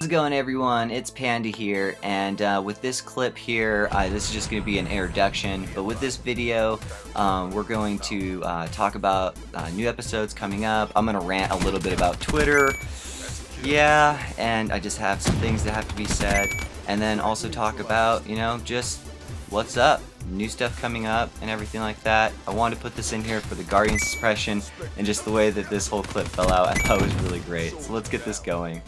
How's it going, everyone? It's Panda here, and with this clip here, this is just going to be an introduction, but with this video, we're going to talk about new episodes coming up. I'm going to rant a little bit about Twitter, yeah, and I just have some things that have to be said, and then also talk about, you know, just what's up, new stuff coming up, and everything like that. I wanted to put this in here for the Guardian suppression, and just the way that this whole clip fell out, I thought was really great, so let's get this going.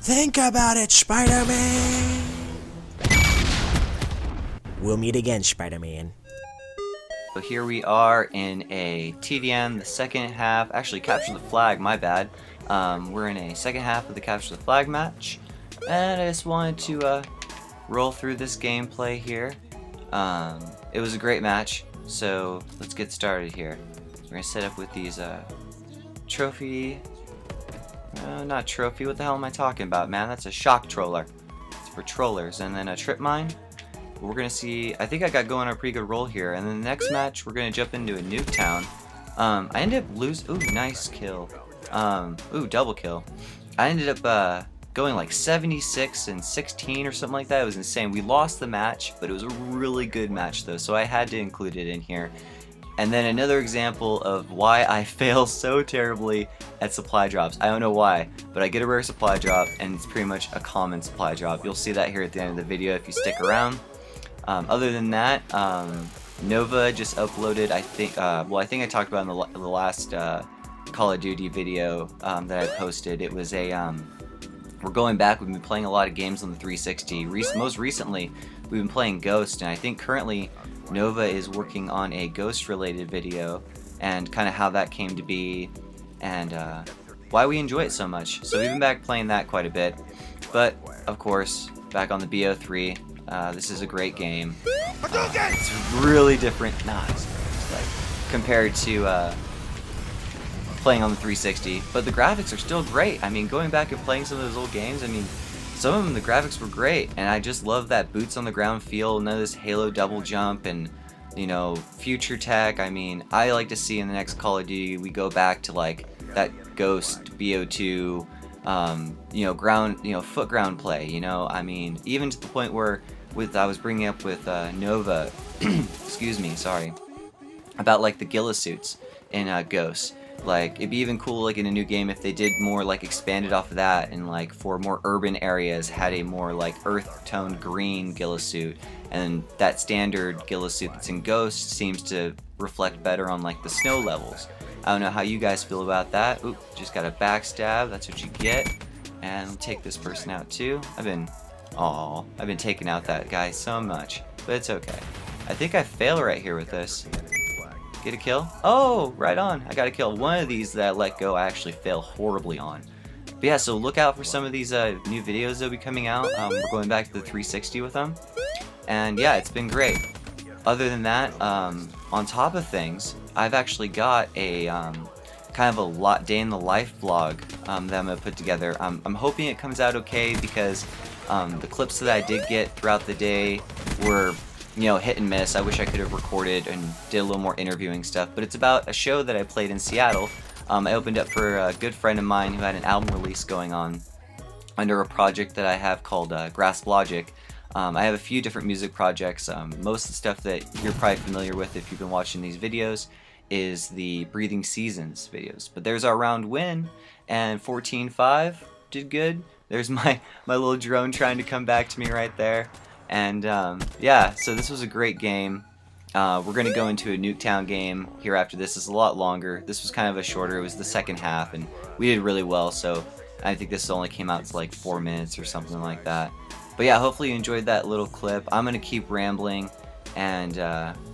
Think about it, Spider-Man! We'll meet again, Spider-Man. So here we are in a TDM, the second half, actually Capture the Flag, my bad. We're in a second half of the Capture the Flag match, and I just wanted to roll through this gameplay here. It was a great match, so let's get started here. We're going to set up with these trophy... not trophy, what the hell am I talking about, man? That's a shock troller. It's for trollers. And then a trip mine. We're gonna see, I think I got going on a pretty good roll here. And then the next match, we're gonna jump into a nuke town. I ended up losing, ooh, nice kill. Ooh, double kill. I ended up going like 76 and 16 or something like that. It was insane. We lost the match, but it was a really good match though, so I had to include it in here. And then another example of why I fail so terribly at supply drops. I don't know why, but I get a rare supply drop, and it's pretty much a common supply drop. You'll see that here at the end of the video if you stick around. Other than that, Nova just uploaded, I think, well, I think I talked about in the last Call of Duty video that I posted. It was a, we're going back, we've been playing a lot of games on the 360. Most recently, we've been playing Ghost, and I think currently Nova is working on a Ghost related video and kind of how that came to be and why we enjoy it so much. So we've been back playing that quite a bit, but of course back on the BO3. This is a great game. It's really different, like compared to playing on the 360, but the graphics are still great. I mean, going back and playing some of those old games, I mean, some of them, the graphics were great, and I just love that boots on the ground feel, none of this Halo double jump and, you know, future tech. I mean, I like to see in the next Call of Duty we go back to like that Ghost BO2, you know, ground, you know, foot ground play. You know, I mean, even to the point where I was bringing up with Nova, excuse me, sorry, about like the Gila suits in Ghost. Like, it'd be even cool, like, in a new game if they did more, like, expanded off of that and, like, for more urban areas had a more, like, earth-toned green Gila suit. And that standard Gila suit that's in Ghost seems to reflect better on, like, the snow levels. I don't know how you guys feel about that. Oop, just got a backstab. That's what you get. And we'll take this person out, too. I've been taking out that guy so much. But it's okay. I think I fail right here with this. Get a kill? Oh, right on. I got a kill. One of these that I let go I actually fail horribly on. But yeah, so look out for some of these new videos that'll be coming out. We're going back to the 360 with them. And yeah, it's been great. Other than that, on top of things, I've actually got a kind of a day in the life vlog that I'm going to put together. I'm hoping it comes out okay because the clips that I did get throughout the day were, you know, hit and miss. I wish I could have recorded and did a little more interviewing stuff, but it's about a show that I played in Seattle. I opened up for a good friend of mine who had an album release going on under a project that I have called Grasp Logic. I have a few different music projects. Most of the stuff that you're probably familiar with if you've been watching these videos is the Breathing Seasons videos, but there's our round win, and 14-5 did good. There's my little drone trying to come back to me right there. And yeah, so this was a great game. We're going to go into a Nuketown game here after this. It's a lot longer. This was kind of a shorter. It was the second half, and we did really well. So I think this only came out to like 4 minutes or something like that. But yeah, hopefully you enjoyed that little clip. I'm going to keep rambling. And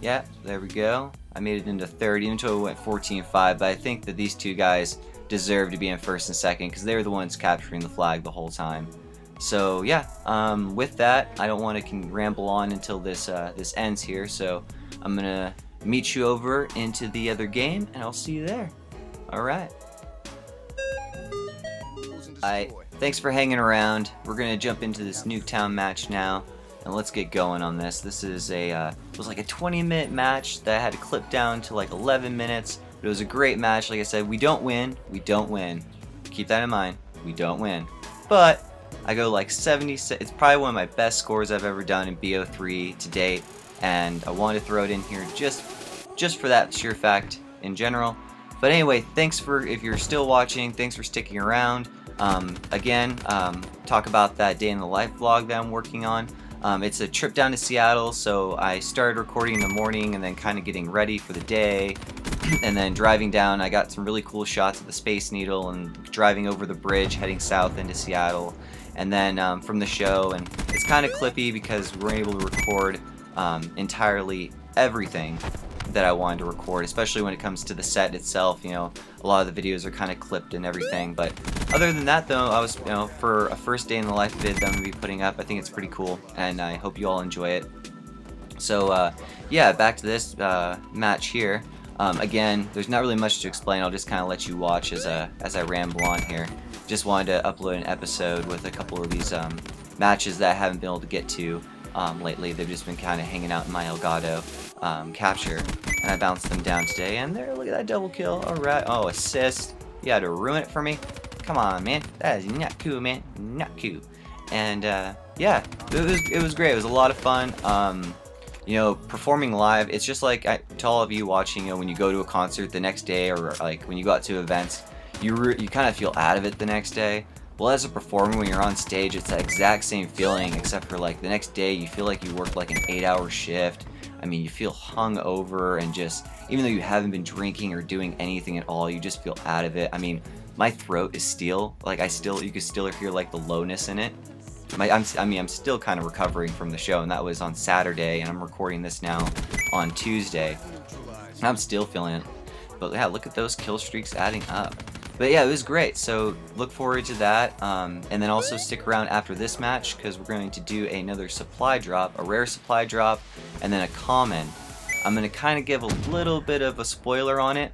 yeah, there we go. I made it into third, even though it went 14-5. But I think that these two guys deserve to be in first and second because they were the ones capturing the flag the whole time. So yeah, with that, I don't want to ramble on until this ends here, so I'm gonna meet you over into the other game, and I'll see you there. Alright. thanks for hanging around. We're gonna jump into this Nuketown match now, and let's get going on this. This is it was like a 20-minute match that I had to clip down to like 11 minutes. It was a great match. Like I said, we don't win. Keep that in mind. We don't win. But I go like 76. It's probably one of my best scores I've ever done in BO3 to date, and I wanted to throw it in here just for that sheer fact in general. But anyway, thanks for, if you're still watching, thanks for sticking around. Again, talk about that day in the life vlog that I'm working on. It's a trip down to Seattle, so I started recording in the morning and then kind of getting ready for the day. And then driving down, I got some really cool shots of the Space Needle and driving over the bridge heading south into Seattle. And then from the show, and it's kind of clippy because we're able to record entirely everything that I wanted to record, especially when it comes to the set itself. You know, a lot of the videos are kind of clipped and everything. But other than that, though, I was, for a first day in the life vid that I'm gonna be putting up, I think it's pretty cool, and I hope you all enjoy it. So yeah, back to this match here. Again, there's not really much to explain. I'll just kind of let you watch as I ramble on here. Just wanted to upload an episode with a couple of these matches that I haven't been able to get to lately. They've just been kind of hanging out in my Elgato capture, and I bounced them down today. And there, look at that double kill. All right. Oh, assist. You had to ruin it for me. Come on, man. That is not cool, man. Not cool. And yeah, it was great. It was a lot of fun. You know, performing live, it's just like, to all of you watching, you know, when you go to a concert the next day, or like when you go out to events, you kind of feel out of it the next day. Well, as a performer, when you're on stage, it's that exact same feeling, except for like the next day you feel like you worked like an 8-hour shift. I mean, you feel hung over, and just, even though you haven't been drinking or doing anything at all, you just feel out of it. I mean, my throat is steel. Like, you can still hear like the lowness in it. I'm still kind of recovering from the show, and that was on Saturday, and I'm recording this now on Tuesday, and I'm still feeling it. But yeah, look at those kill streaks adding up. But yeah, it was great, so look forward to that, and then also stick around after this match, because we're going to do another supply drop, a rare supply drop, and then a common. I'm going to kind of give a little bit of a spoiler on it.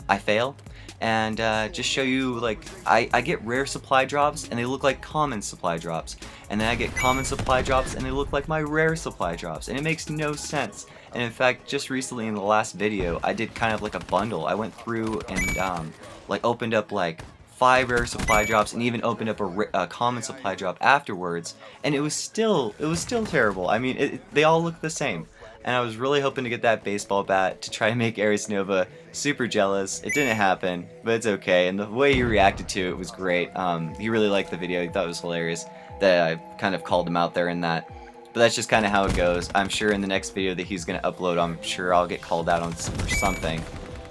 I fail. And just show you, like, I get rare supply drops and they look like common supply drops, and then I get common supply drops and they look like my rare supply drops, and it makes no sense. And in fact, just recently in the last video, I did kind of like a bundle. I went through and like opened up like 5 rare supply drops and even opened up a common supply drop afterwards, and it was still terrible. I mean, they all look the same. And I was really hoping to get that baseball bat to try to make Ares Nova super jealous. It didn't happen, but it's okay. And the way he reacted to it was great. He really liked the video. He thought it was hilarious that I kind of called him out there in that. But that's just kind of how it goes. I'm sure in the next video that he's going to upload, I'm sure I'll get called out on for something.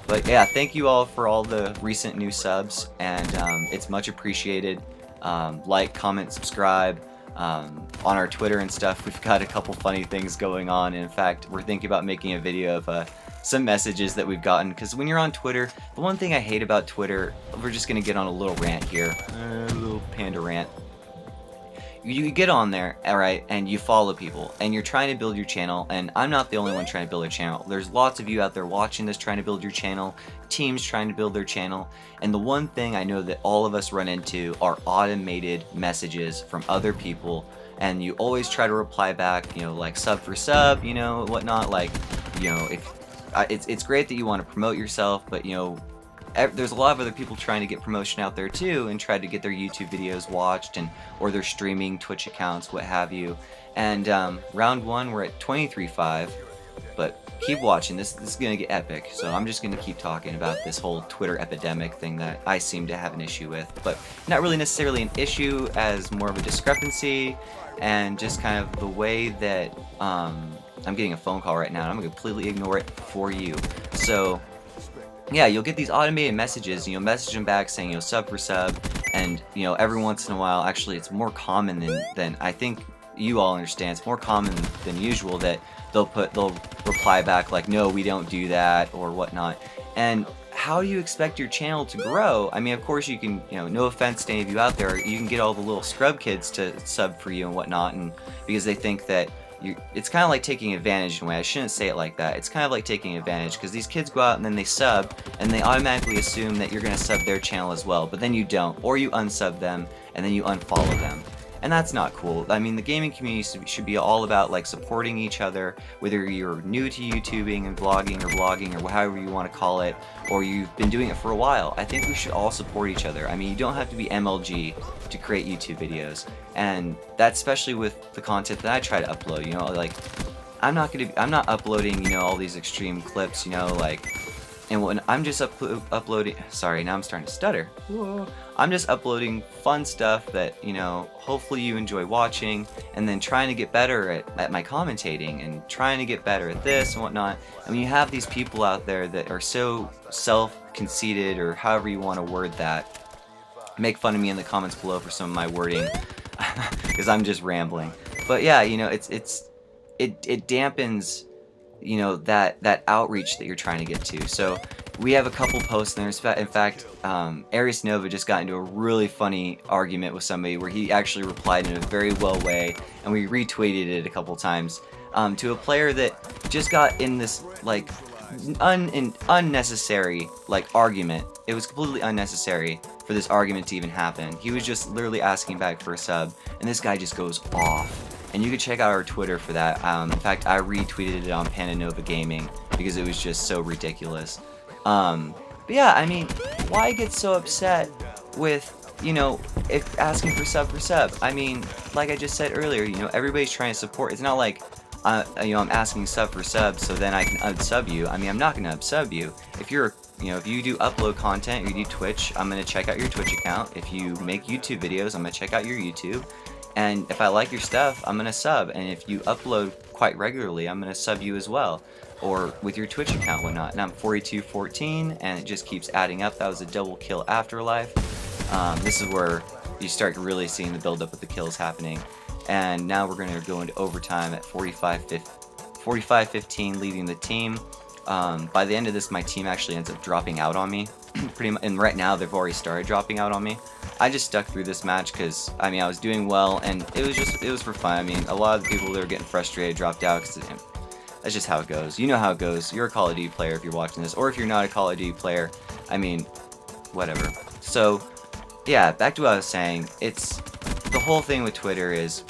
But yeah, thank you all for all the recent new subs, and it's much appreciated. Like, comment, subscribe. On our Twitter and stuff, we've got a couple funny things going on. In fact, we're thinking about making a video of some messages that we've gotten, because when you're on Twitter, the one thing I hate about Twitter, we're just gonna get on a little rant here, a little Panda rant. You get on there, alright, and you follow people, and you're trying to build your channel, and I'm not the only one trying to build a channel. There's lots of you out there watching this trying to build your channel, teams trying to build their channel, and the one thing I know that all of us run into are automated messages from other people, and you always try to reply back, you know, like sub for sub, you know, whatnot. Like, you know, if it's great that you want to promote yourself, but you know, there's a lot of other people trying to get promotion out there too, and try to get their YouTube videos watched, and or their streaming Twitch accounts, what have you. And round 1, we're at 23.5, but keep watching. This is gonna get epic. So I'm just gonna keep talking about this whole Twitter epidemic thing that I seem to have an issue with, but not really necessarily an issue, as more of a discrepancy, and just kind of the way that I'm getting a phone call right now, and I'm gonna completely ignore it for you. So yeah, you'll get these automated messages, and you'll message them back saying, you know, sub for sub, and you know, every once in a while, actually it's more common than I think you all understand, it's more common than usual that they'll reply back like, no, we don't do that, or whatnot. And how do you expect your channel to grow? I mean, of course you can, you know, no offense to any of you out there, you can get all the little scrub kids to sub for you and whatnot, and because they think that it's kind of like taking advantage in a way. I shouldn't say it like that. It's kind of like taking advantage, because these kids go out and then they sub, and they automatically assume that you're going to sub their channel as well, but then you don't, or you unsub them, and then you unfollow them. And that's not cool. I mean, the gaming community should be all about like supporting each other, whether you're new to YouTubing and vlogging or however you want to call it, or you've been doing it for a while. I think we should all support each other. I mean, you don't have to be MLG to create YouTube videos, and that's especially with the content that I try to upload. You know, like I'm not uploading, you know, all these extreme clips, you know, like. And when I'm just uploading, sorry, now I'm starting to stutter. Whoa. I'm just uploading fun stuff that, you know, hopefully you enjoy watching, and then trying to get better at my commentating and trying to get better at this and whatnot. I mean, you have these people out there that are so self-conceited, or however you want to word that. Make fun of me in the comments below for some of my wording, because I'm just rambling. But yeah, you know, it dampens, you know, that outreach that you're trying to get to. So we have a couple posts there. In fact, Aries Nova just got into a really funny argument with somebody where he actually replied in a very well way, and we retweeted it a couple times, to a player that just got in this like unnecessary like argument. It was completely unnecessary for this argument to even happen. He was just literally asking back for a sub, and this guy just goes off. And you can check out our Twitter for that. In fact, I retweeted it on Panda Nova Gaming because it was just so ridiculous. But yeah, I mean, why get so upset with, you know, if asking for sub? I mean, like I just said earlier, you know, everybody's trying to support. It's not like, you know, I'm asking sub for sub so then I can unsub you. I mean, I'm not going to unsub you. If you're, you know, if you do upload content, or you do Twitch, I'm going to check out your Twitch account. If you make YouTube videos, I'm going to check out your YouTube. And if I like your stuff, I'm going to sub. And if you upload quite regularly, I'm going to sub you as well. Or with your Twitch account, whatnot. And I'm 4214, and it just keeps adding up. That was a double kill afterlife. This is where you start really seeing the buildup of the kills happening. And now we're going to go into overtime at 45-15, leading the team. By the end of this, my team actually ends up dropping out on me. Pretty much, and right now they've already started dropping out on me. I just stuck through this match because, I mean, I was doing well, and it was for fun. I mean, a lot of the people that were getting frustrated dropped out because that's just how it goes. You know how it goes. You're a Call of Duty player if you're watching this, or if you're not a Call of Duty player, I mean, whatever. So, yeah, back to what I was saying. It's the whole thing with Twitter is,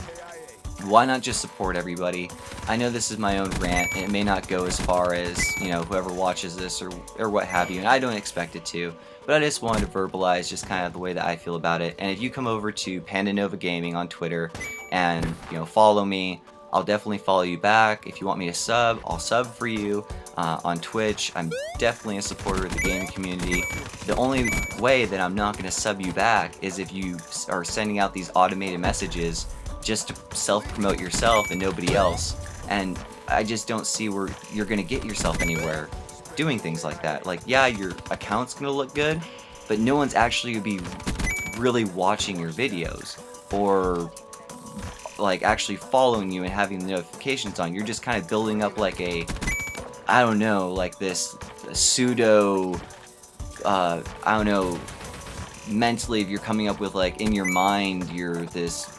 why not just support everybody? I know this is my own rant, and it may not go as far as, you know, whoever watches this or what have you, and I don't expect it to, but I just wanted to verbalize just kind of the way that I feel about it. And if you come over to Panda Nova Gaming on Twitter and, you know, follow me, I'll definitely follow you back. If you want me to sub, I'll sub for you. On Twitch, I'm definitely a supporter of the gaming community. The only way that I'm not going to sub you back is if you are sending out these automated messages just to self-promote yourself and nobody else. And I just don't see where you're going to get yourself anywhere doing things like that. Like, yeah, your account's going to look good, but no one's actually going to be really watching your videos or like actually following you and having the notifications on. You're just kind of building up like a, I don't know, like this pseudo, I don't know, mentally, if you're coming up with like in your mind, you're this,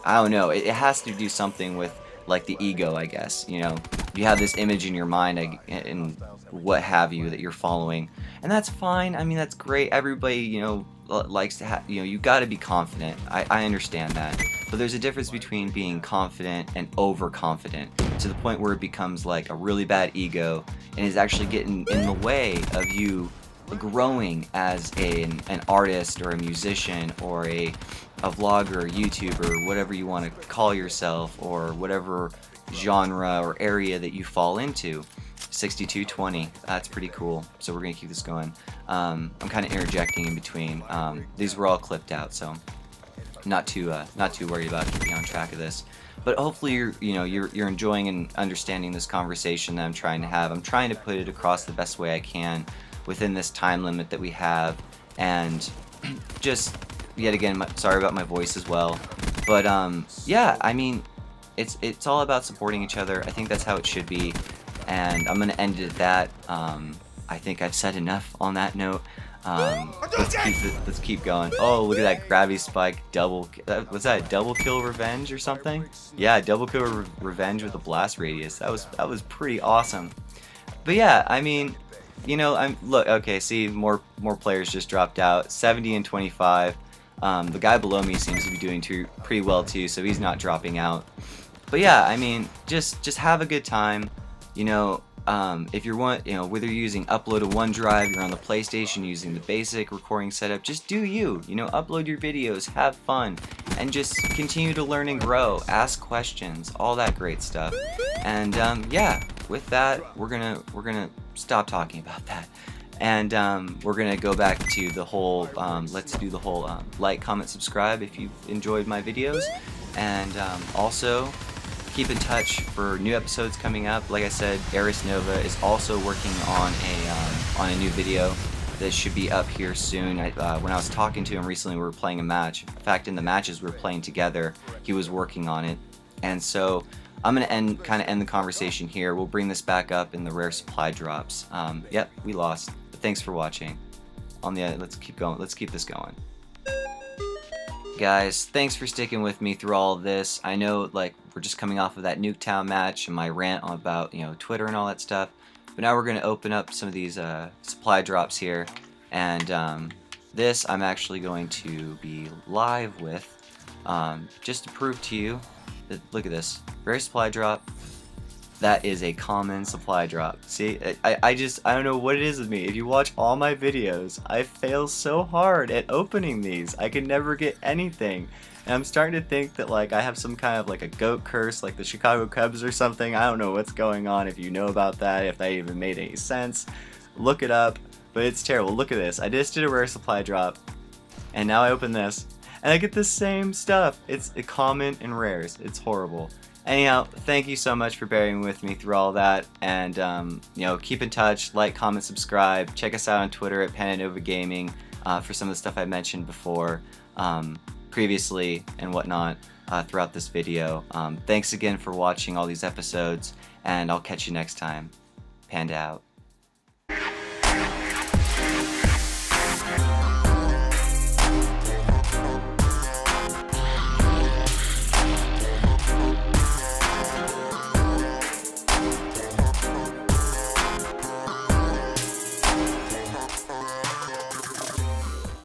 I don't know, it has to do something with like the ego, I guess. You know, you have this image in your mind and what have you that you're following, and that's fine. I mean, that's great. Everybody, you know, likes to have, you know, you got to be confident. I understand that, but there's a difference between being confident and overconfident to the point where it becomes like a really bad ego and is actually getting in the way of you growing as an artist or a musician or a vlogger or YouTuber, whatever you want to call yourself, or whatever genre or area that you fall into. 6220, that's pretty cool. So we're gonna keep this going. I'm kind of interjecting in between. These were all clipped out, so not too worried about keeping on track of this. But hopefully you're enjoying and understanding this conversation that I'm trying to have. I'm trying to put it across the best way I can within this time limit that we have, and just yet again, sorry about my voice as well. But yeah, I mean, it's all about supporting each other. I think that's how it should be, and I'm gonna end it at that. I think I've said enough on that note. Let's keep going. Oh, look at that gravity spike double. Was that double kill revenge or something? Yeah, double kill revenge with a blast radius. That was pretty awesome. But yeah, I mean, you know, look, okay, see, more players just dropped out. 70 and 25. The guy below me seems to be doing pretty well too, so he's not dropping out. But yeah, I mean, just have a good time. You know, if you're whether you're using upload to OneDrive, you're on the PlayStation using the basic recording setup, just do you. You know, upload your videos, have fun, and just continue to learn and grow. Ask questions, all that great stuff. And yeah, with that, we're gonna stop talking about that. And we're gonna go back to the whole let's do the whole like, comment, subscribe if you've enjoyed my videos, and also keep in touch for new episodes coming up. Like I said, Eris Nova is also working on a new video that should be up here soon. When I was talking to him recently, we were playing a match. In fact, in the matches we were playing together, he was working on it. And so I'm gonna kind of end the conversation here. We'll bring this back up in the rare supply drops. Yep, we lost. But thanks for watching. Let's keep going. Let's keep this going. Guys, thanks for sticking with me through all of this. I know, like, we're just coming off of that Nuketown match and my rant about, you know, Twitter and all that stuff. But now we're going to open up some of these supply drops here. And this I'm actually going to be live with, just to prove to you that, look at this, rare supply drop. That is a common supply drop. See, I don't know what it is with me. If you watch all my videos, I fail so hard at opening these. I can never get anything. And I'm starting to think that, like, I have some kind of like a goat curse, like the Chicago Cubs or something. I don't know what's going on. If you know about that, if that even made any sense, look it up. But it's terrible. Look at this. I just did a rare supply drop, and now I open this, and I get the same stuff. It's common and rares. It's horrible. Anyhow, thank you so much for bearing with me through all that, and you know, keep in touch, like, comment, subscribe, check us out on Twitter at Panda Nova Gaming for some of the stuff I mentioned before, previously and whatnot throughout this video. Thanks again for watching all these episodes, and I'll catch you next time. Panda out.